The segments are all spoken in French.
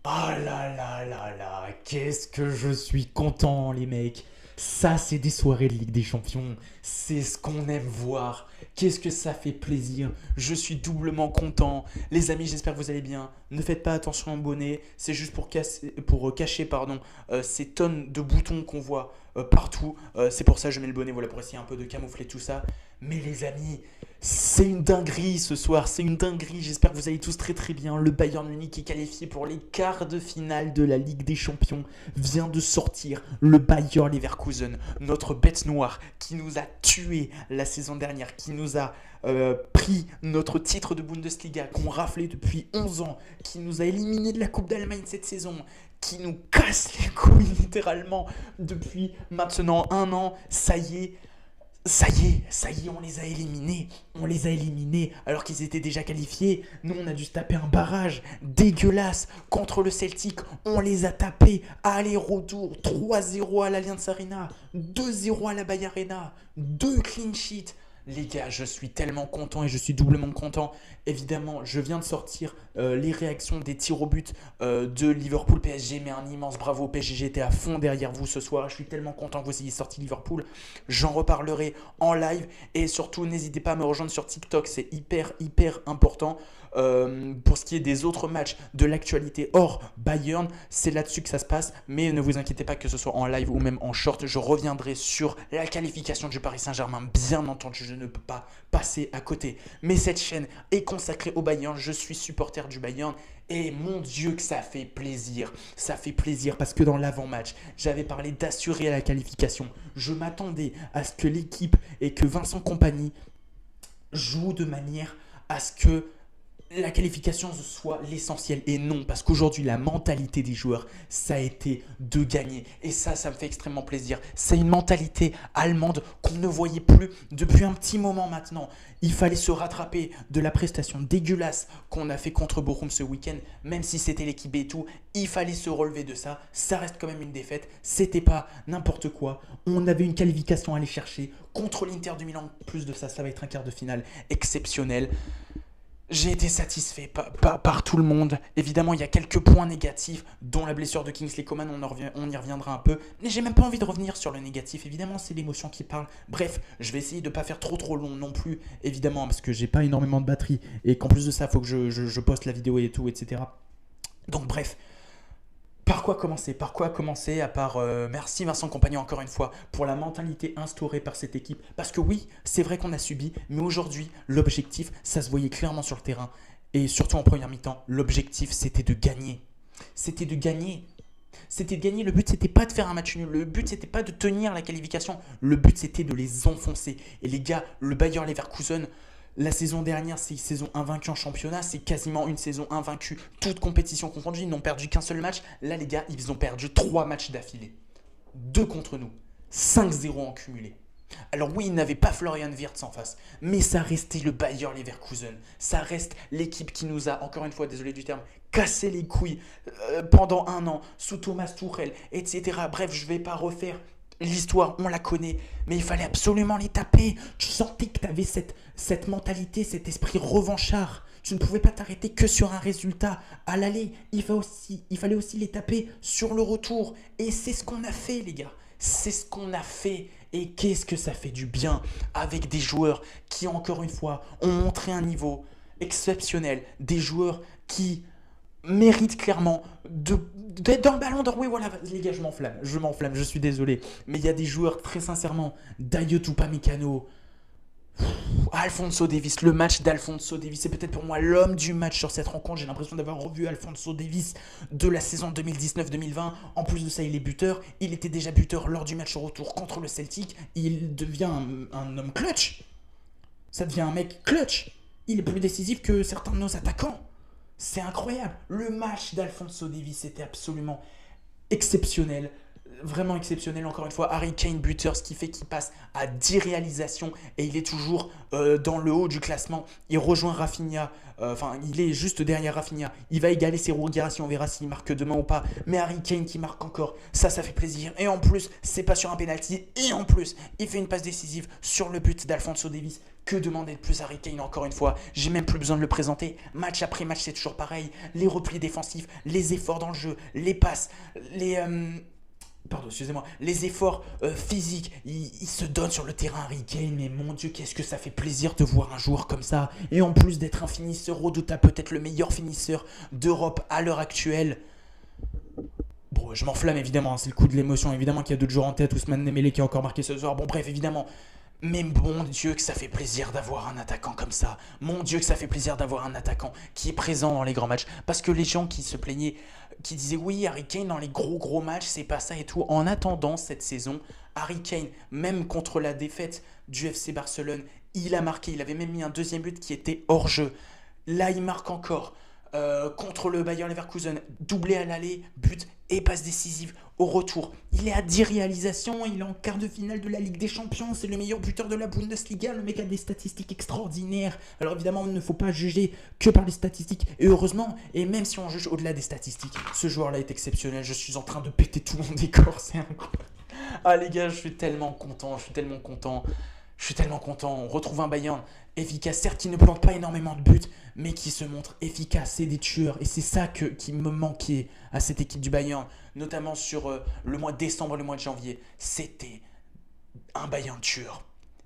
Ah là là là là, qu'est-ce que je suis content les mecs. Ça c'est des soirées de Ligue des Champions, c'est ce qu'on aime voir. Qu'est-ce que ça fait plaisir, je suis doublement content. Les amis, j'espère que vous allez bien. Ne faites pas attention au bonnet, c'est juste pour cacher ces tonnes de boutons qu'on voit partout. C'est pour ça que je mets le bonnet, voilà, pour essayer un peu de camoufler tout ça. Mais les amis, c'est une dinguerie ce soir, c'est une dinguerie. J'espère que vous allez tous très très bien. Le Bayern Munich est qualifié pour les quarts de finale de la Ligue des Champions. Vient de sortir le Bayer Leverkusen, notre bête noire qui nous a tués la saison dernière, qui nous a pris notre titre de Bundesliga, qu'on raflait depuis 11 ans, qui nous a éliminés de la Coupe d'Allemagne cette saison, qui nous casse les couilles littéralement depuis maintenant un an. Ça y est, on les a éliminés alors qu'ils étaient déjà qualifiés. Nous, on a dû se taper un barrage dégueulasse contre le Celtic. On les a tapés aller-retour 3-0 à l'Allianz Arena, 2-0 à la Bay Arena, 2 clean sheets. Les gars, je suis tellement content et je suis doublement content. Évidemment, je viens de sortir les réactions des tirs au but de Liverpool PSG, mais un immense bravo au PSG. J'étais à fond derrière vous ce soir. Je suis tellement content que vous ayez sorti Liverpool. J'en reparlerai en live et surtout, n'hésitez pas à me rejoindre sur TikTok. C'est hyper, hyper important. Pour ce qui est des autres matchs de l'actualité hors Bayern, c'est là-dessus que ça se passe. Mais ne vous inquiétez pas que ce soit en live ou même en short, je reviendrai sur la qualification du Paris Saint-Germain. Bien entendu, je ne peux pas passer à côté. Mais cette chaîne est consacrée au Bayern. Je suis supporter du Bayern. Et mon Dieu que ça fait plaisir. Ça fait plaisir parce que dans l'avant-match, j'avais parlé d'assurer la qualification. Je m'attendais à ce que l'équipe et que Vincent Kompany jouent de manière à ce que la qualification soit l'essentiel et non, parce qu'aujourd'hui la mentalité des joueurs ça a été de gagner et ça me fait extrêmement plaisir. C'est une mentalité allemande qu'on ne voyait plus depuis un petit moment maintenant. Il fallait se rattraper de la prestation dégueulasse qu'on a fait contre Bochum ce week-end, même si c'était l'équipe B et tout, il fallait se relever de ça. Ça reste quand même une défaite, c'était pas n'importe quoi. On avait une qualification à aller chercher contre l'Inter du Milan. Plus de ça, ça va être un quart de finale exceptionnel. J'ai été satisfait par tout le monde. Évidemment, il y a quelques points négatifs, dont la blessure de Kingsley Coman, on y reviendra un peu. Mais j'ai même pas envie de revenir sur le négatif. Évidemment, c'est l'émotion qui parle. Bref, je vais essayer de pas faire trop long non plus, évidemment, parce que j'ai pas énormément de batterie. Et qu'en plus de ça, il faut que je poste la vidéo et tout, etc. Donc bref, par quoi commencer à part merci Vincent Compagnon encore une fois pour la mentalité instaurée par cette équipe. Parce que oui, c'est vrai qu'on a subi, mais aujourd'hui, l'objectif, ça se voyait clairement sur le terrain. Et surtout en première mi-temps, l'objectif, c'était de gagner. C'était de gagner. C'était de gagner. Le but, c'était pas de faire un match nul. Le but, c'était pas de tenir la qualification. Le but, c'était de les enfoncer. Et les gars, le Bayer Leverkusen, la saison dernière, c'est une saison invaincue en championnat, c'est quasiment une saison invaincue, toute compétition confondue, ils n'ont perdu qu'un seul match. Là, les gars, ils ont perdu 3 matchs d'affilée. 2 contre nous, 5-0 en cumulé. Alors oui, ils n'avaient pas Florian Wirtz en face, mais ça restait le Bayer Leverkusen. Ça reste l'équipe qui nous a, encore une fois, désolé du terme, cassé les couilles pendant un an, sous Thomas Tuchel, etc. Bref, je ne vais pas refaire l'histoire, on la connaît, mais il fallait absolument les taper. Tu sentais que tu avais cette mentalité, cet esprit revanchard. Tu ne pouvais pas t'arrêter que sur un résultat. À l'aller, il fallait aussi les taper sur le retour. Et c'est ce qu'on a fait, les gars. C'est ce qu'on a fait. Et qu'est-ce que ça fait du bien avec des joueurs qui, encore une fois, ont montré un niveau exceptionnel. Des joueurs qui mérite clairement d'être dans le ballon d'or. Oui, voilà, les gars, je m'enflamme, je suis désolé. Mais il y a des joueurs, très sincèrement, Dayot Upamecano, Alphonso Davies, le match d'Alphonso Davies, c'est peut-être pour moi l'homme du match sur cette rencontre. J'ai l'impression d'avoir revu Alphonso Davies de la saison 2019-2020. En plus de ça, il est buteur. Il était déjà buteur lors du match au retour contre le Celtic. Il devient un homme clutch. Ça devient un mec clutch. Il est plus décisif que certains de nos attaquants. C'est incroyable. Le match d'Alphonso Davies était absolument exceptionnel. vraiment exceptionnel encore une fois. Harry Kane buteur, ce qui fait qu'il passe à 10 réalisations et il est toujours dans le haut du classement. Il rejoint Rafinha, il est juste derrière Rafinha. Il va égaler Serhou Guirassy, on verra s'il marque demain ou pas. Mais Harry Kane qui marque encore, ça fait plaisir. Et en plus, c'est pas sur un penalty. Et en plus, il fait une passe décisive sur le but d'Alphonso Davies. Que demander de plus Harry Kane encore une fois? J'ai même plus besoin de le présenter. Match après match, c'est toujours pareil. Les replis défensifs, les efforts dans le jeu, les passes, les efforts physiques, il se donne sur le terrain Harry Kane, mais mon Dieu, qu'est-ce que ça fait plaisir de voir un joueur comme ça. Et en plus d'être un finisseur redoutable, peut-être le meilleur finisseur d'Europe à l'heure actuelle. Bon, je m'enflamme évidemment, c'est le coup de l'émotion, évidemment qu'il y a d'autres joueurs en tête, Ousmane Dembélé qui a encore marqué ce soir, bon bref évidemment. Mais mon Dieu que ça fait plaisir d'avoir un attaquant comme ça. Mon Dieu que ça fait plaisir d'avoir un attaquant qui est présent dans les grands matchs. Parce que les gens qui se plaignaient, qui disaient oui Harry Kane dans les gros matchs c'est pas ça et tout. En attendant cette saison, Harry Kane, même contre la défaite du FC Barcelone, il a marqué. Il avait même mis un deuxième but qui était hors jeu. Là il marque encore. Contre le Bayer Leverkusen, doublé à l'aller, but et passe décisive au retour. Il est à 10 réalisations, il est en quart de finale de la Ligue des Champions, c'est le meilleur buteur de la Bundesliga, le mec a des statistiques extraordinaires. Alors évidemment, il ne faut pas juger que par les statistiques, et heureusement, et même si on juge au-delà des statistiques, ce joueur-là est exceptionnel, je suis en train de péter tout mon décor, c'est incroyable. Ah les gars, je suis tellement content. On retrouve un Bayern efficace, certes qui ne plante pas énormément de buts, mais qui se montre efficace. C'est des tueurs. Et c'est ça qui me manquait à cette équipe du Bayern, notamment sur le mois de décembre, le mois de janvier. C'était un Bayern tueur.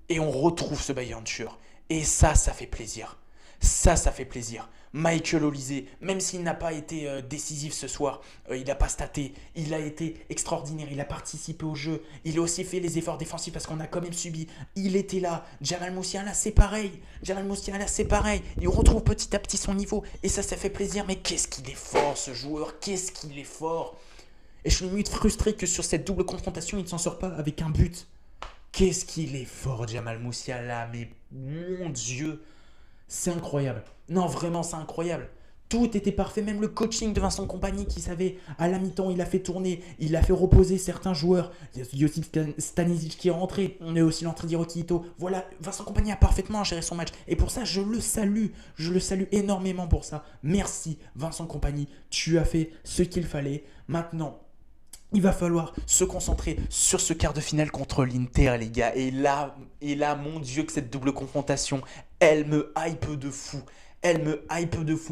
Et on retrouve ce Bayern tueur. Et ça fait plaisir. Ça fait plaisir. Michael Olise, même s'il n'a pas été décisif ce soir, il n'a pas staté, il a été extraordinaire, il a participé au jeu, il a aussi fait les efforts défensifs parce qu'on a quand même subi, il était là. Jamal Musiala c'est pareil, il retrouve petit à petit son niveau et ça fait plaisir, mais qu'est-ce qu'il est fort ce joueur, qu'est-ce qu'il est fort. Et je suis limite frustré que sur cette double confrontation il ne s'en sort pas avec un but. Qu'est-ce qu'il est fort Jamal Musiala, mais mon Dieu. C'est incroyable. Non, vraiment, c'est incroyable. Tout était parfait, même le coaching de Vincent Kompany qui savait, à la mi-temps, il a fait tourner, il a fait reposer certains joueurs. Il y a Josip Stanisic qui est rentré, on est aussi l'entrée d'Hiroki Ito. Voilà, Vincent Kompany a parfaitement géré son match. Et pour ça, je le salue énormément pour ça. Merci Vincent Kompany, tu as fait ce qu'il fallait. Maintenant, il va falloir se concentrer sur ce quart de finale contre l'Inter, les gars. Et là, mon Dieu, que cette double confrontation, elle me hype de fou.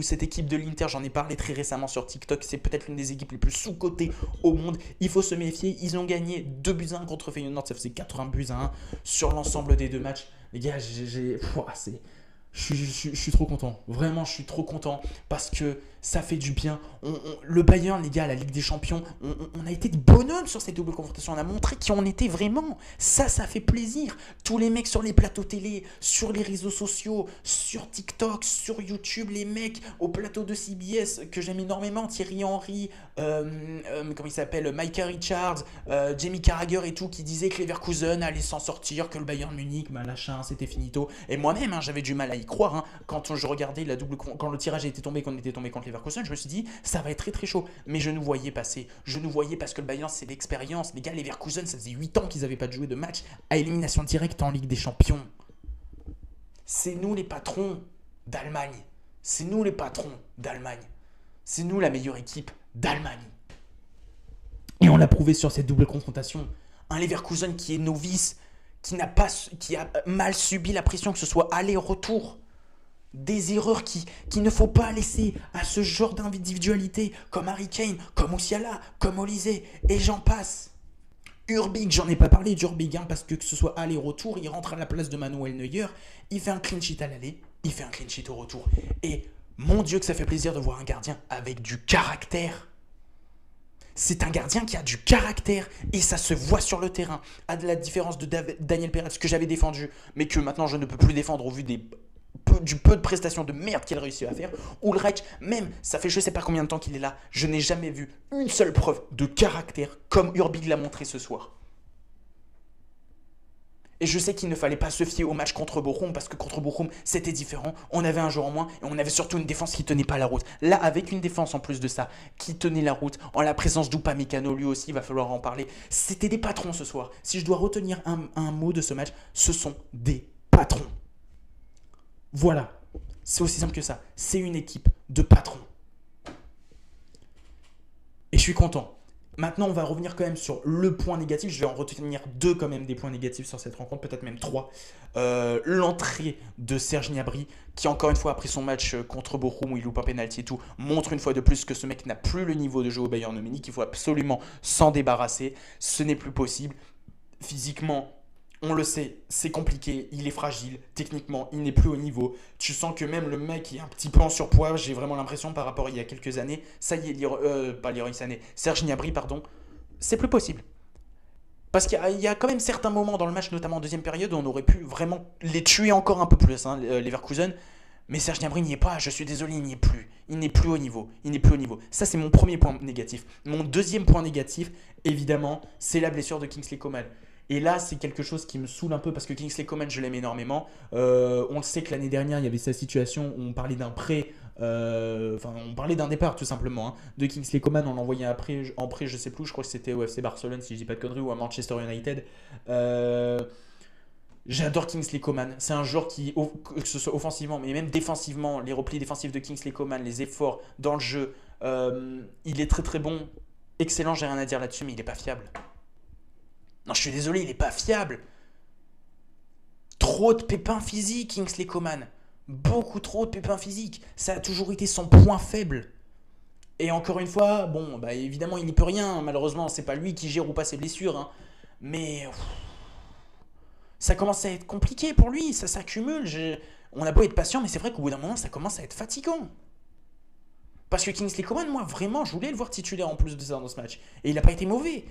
Cette équipe de l'Inter, j'en ai parlé très récemment sur TikTok, c'est peut-être l'une des équipes les plus sous-cotées au monde. Il faut se méfier, ils ont gagné 2-1 contre Feyenoord, ça faisait 80-1 sur l'ensemble des deux matchs. Les gars, je suis trop content. Vraiment, je suis trop content parce que ça fait du bien. Le Bayern, les gars, la Ligue des Champions, on a été de bonhommes sur cette double confrontation. On a montré qui on était vraiment. Ça fait plaisir. Tous les mecs sur les plateaux télé, sur les réseaux sociaux, sur TikTok, sur YouTube, les mecs au plateau de CBS que j'aime énormément, Thierry Henry, comment il s'appelle, Micah Richards, Jamie Carragher et tout, qui disaient que Leverkusen allait s'en sortir, que le Bayern Munich, machin, c'était finito. Et moi-même, j'avais du mal à y croire. Quand je regardais quand le tirage était tombé, qu'on était tombé contre Leverkusen, je me suis dit, ça va être très très chaud. Mais je nous voyais passer. Je nous voyais parce que le Bayern, c'est l'expérience. Les gars, Leverkusen, ça faisait 8 ans qu'ils n'avaient pas joué de match à élimination directe en Ligue des Champions. C'est nous les patrons d'Allemagne. C'est nous la meilleure équipe d'Allemagne. Et on l'a prouvé sur cette double confrontation. Un Leverkusen qui est novice, qui a mal subi la pression, que ce soit aller-retour. Des erreurs qu'il ne faut pas laisser à ce genre d'individualité, comme Harry Kane, comme Musiala, comme Olise, et j'en passe. Urbig, j'en ai pas parlé d'Urbig, parce que ce soit aller-retour, il rentre à la place de Manuel Neuer, il fait un clean sheet à l'aller, il fait un clean sheet au retour. Et mon Dieu que ça fait plaisir de voir un gardien avec du caractère. C'est un gardien qui a du caractère et ça se voit sur le terrain. À la différence de Daniel Peretz que j'avais défendu, mais que maintenant je ne peux plus défendre au vu du peu de prestations de merde qu'il réussit à faire. Ulreich, même, ça fait je sais pas combien de temps qu'il est là, je n'ai jamais vu une seule preuve de caractère comme Urbig l'a montré ce soir. Et je sais qu'il ne fallait pas se fier au match contre Bochum parce que contre Bochum, c'était différent. On avait un joueur en moins et on avait surtout une défense qui tenait pas la route. Là, avec une défense en plus de ça qui tenait la route, en la présence d'Upamecano, lui aussi, il va falloir en parler. C'était des patrons ce soir. Si je dois retenir un mot de ce match, ce sont des patrons. Voilà. C'est aussi simple que ça. C'est une équipe de patrons. Et je suis content. Maintenant, on va revenir quand même sur le point négatif. Je vais en retenir 2 quand même des points négatifs sur cette rencontre, peut-être même 3. L'entrée de Serge Gnabry, qui encore une fois, après son match contre Bochum, où il loupe un penalty et tout, montre une fois de plus que ce mec n'a plus le niveau de jeu au Bayern Munich, qu'il faut absolument s'en débarrasser. Ce n'est plus possible. Physiquement, on le sait, c'est compliqué, il est fragile, techniquement, il n'est plus au niveau. Tu sens que même le mec est un petit peu en surpoids, j'ai vraiment l'impression par rapport à il y a quelques années. Ça y est, pas Leroy Sané, Serge Gnabry, pardon, c'est plus possible. Parce qu'il y a quand même certains moments dans le match, notamment en deuxième période, où on aurait pu vraiment les tuer encore un peu plus, hein, Leverkusen. Mais Serge Gnabry n'y est pas, je suis désolé, il n'y est plus. Il n'est plus au niveau. Il n'est plus au niveau. Ça, c'est mon premier point négatif. Mon deuxième point négatif, évidemment, c'est la blessure de Kingsley Coman. Et là, c'est quelque chose qui me saoule un peu parce que Kingsley Coman, je l'aime énormément. On le sait que l'année dernière, il y avait sa situation où on parlait d'un prêt, on parlait d'un départ tout simplement. Hein, de Kingsley Coman, on l'envoyait en prêt, je sais plus, je crois que c'était au FC Barcelone, si je dis pas de conneries, ou à Manchester United. J'adore Kingsley Coman. C'est un joueur qui, que ce soit offensivement, mais même défensivement, les replis défensifs de Kingsley Coman, les efforts dans le jeu, il est très très bon. Excellent, j'ai rien à dire là-dessus, mais il n'est pas fiable. Non, je suis désolé, il n'est pas fiable. Trop de pépins physiques, Kingsley Coman. Beaucoup trop de pépins physiques. Ça a toujours été son point faible. Et encore une fois, bon, bah évidemment, il n'y peut rien. Malheureusement, c'est pas lui qui gère ou pas ses blessures. Hein. Mais ça commence à être compliqué pour lui. Ça s'accumule. On a beau être patient, mais c'est vrai qu'au bout d'un moment, ça commence à être fatigant. Parce que Kingsley Coman, moi, vraiment, je voulais le voir titulaire en plus de ça dans ce match. Et il n'a pas été mauvais.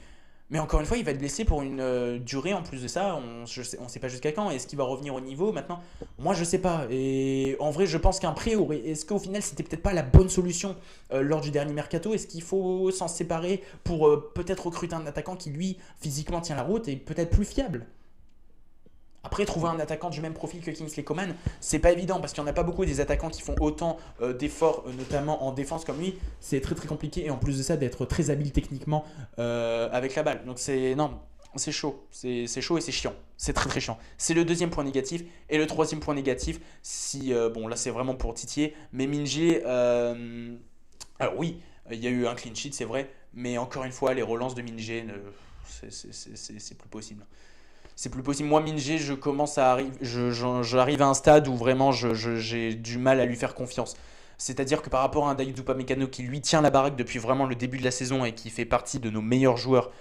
Mais encore une fois, il va être blessé pour une durée en plus de ça. On ne sait pas jusqu'à quand. Est-ce qu'il va revenir au niveau maintenant? Moi, je ne sais pas. Et en vrai, je pense qu'un prêt aurait. Est-ce qu'au final, c'était peut-être pas la bonne solution lors du dernier mercato? Est-ce qu'il faut s'en séparer pour peut-être recruter un attaquant qui, lui, physiquement tient la route et peut-être plus fiable? Après, trouver un attaquant du même profil que Kingsley Coman, c'est pas évident parce qu'il n'y en a pas beaucoup des attaquants qui font autant d'efforts, notamment en défense comme lui. C'est très très compliqué et en plus de ça, d'être très habile techniquement avec la balle. Donc c'est chaud. C'est chaud et c'est chiant. C'est très très chiant. C'est le deuxième point négatif. Et le troisième point négatif, bon là c'est vraiment pour titiller, mais Minge, alors oui, il y a eu un clean sheet, c'est vrai, mais encore une fois, les relances de Minge, c'est plus possible. C'est plus possible. Moi, Minge, j'arrive à un stade où vraiment j'ai du mal à lui faire confiance. C'est-à-dire que par rapport à un Dayot Upamecano qui lui tient la baraque depuis vraiment le début de la saison et qui fait partie de nos meilleurs joueurs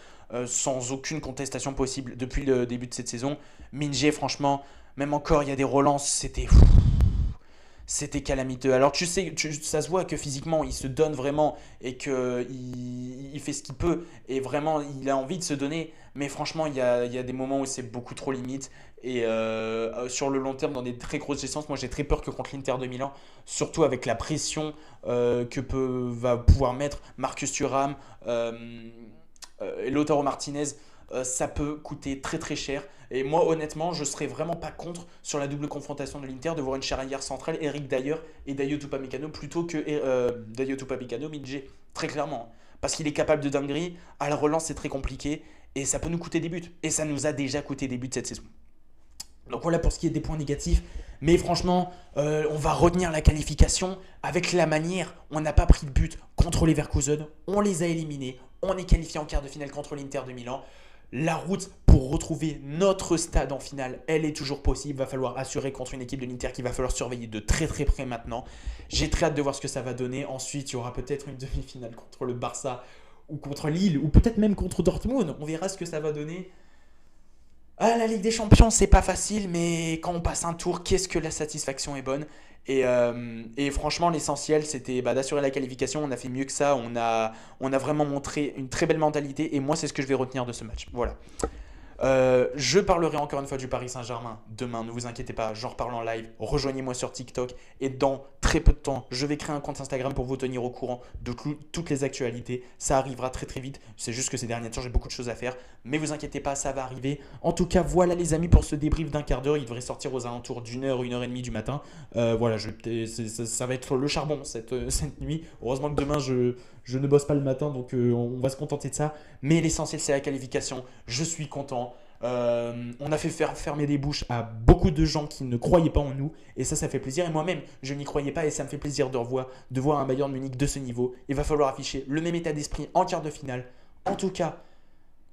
sans aucune contestation possible depuis le début de cette saison, Minge, franchement, même encore, il y a des relances, c'était calamiteux. Alors tu sais, ça se voit que physiquement il se donne vraiment et qu'il fait ce qu'il peut et vraiment il a envie de se donner. Mais franchement, il y a des moments où c'est beaucoup trop limite. Et sur le long terme, dans des très grosses distances, moi j'ai très peur que contre l'Inter de Milan, surtout avec la pression va pouvoir mettre Marcus Thuram et Lautaro Martinez, ça peut coûter très très cher. Et moi honnêtement, je serais vraiment pas contre sur la double confrontation de l'Inter de voir une charnière centrale, Eric Dyer et Dayot Upamecano plutôt que Dayot Upamecano, Minge, très clairement. Parce qu'il est capable de dinguerie, à la relance c'est très compliqué et ça peut nous coûter des buts. Et ça nous a déjà coûté des buts cette saison. Donc voilà pour ce qui est des points négatifs. Mais franchement, on va retenir la qualification avec la manière. On n'a pas pris de but contre les Leverkusen. On les a éliminés. On est qualifié en quart de finale contre l'Inter de Milan. La route pour retrouver notre stade en finale, elle est toujours possible. Il va falloir assurer contre une équipe de l'Inter qu'il va falloir surveiller de très très près maintenant. J'ai très hâte de voir ce que ça va donner. Ensuite, il y aura peut-être une demi-finale contre le Barça ou contre Lille ou peut-être même contre Dortmund. On verra ce que ça va donner. Ah, la Ligue des Champions, c'est pas facile, mais quand on passe un tour, qu'est-ce que la satisfaction est bonne. Et franchement, l'essentiel, c'était d'assurer la qualification. On a fait mieux que ça. On a vraiment montré une très belle mentalité. Et moi, c'est ce que je vais retenir de ce match. Voilà. Je parlerai encore une fois du Paris Saint-Germain demain, ne vous inquiétez pas, j'en reparle en live. Rejoignez-moi sur TikTok et dans très peu de temps, je vais créer un compte Instagram pour vous tenir au courant de toutes les actualités. Ça arrivera très très vite, c'est juste que ces derniers temps j'ai beaucoup de choses à faire, mais vous inquiétez pas, ça va arriver. En tout cas, voilà les amis pour ce débrief d'un quart d'heure, il devrait sortir aux alentours d'une heure, une heure et demie du matin. Voilà, ça va être le charbon cette nuit. Heureusement que demain je ne bosse pas le matin, donc on va se contenter de ça. Mais l'essentiel c'est la qualification, je suis content. On a fait fermer les bouches à beaucoup de gens qui ne croyaient pas en nous et ça fait plaisir. Et moi-même, je n'y croyais pas et ça me fait plaisir de voir un Bayern Munich de ce niveau. Il va falloir afficher le même état d'esprit en quart de finale. En tout cas,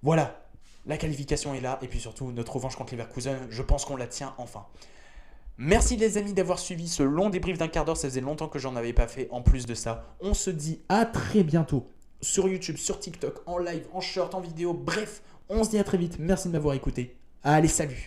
voilà, la qualification est là et puis surtout notre revanche contre Leverkusen, je pense qu'on la tient enfin. Merci les amis d'avoir suivi ce long débrief d'un quart d'heure, ça faisait longtemps que j'en avais pas fait. En plus de ça, on se dit à très bientôt sur YouTube, sur TikTok, en live, en short, en vidéo, bref, on se dit à très vite. Merci de m'avoir écouté. Allez, salut!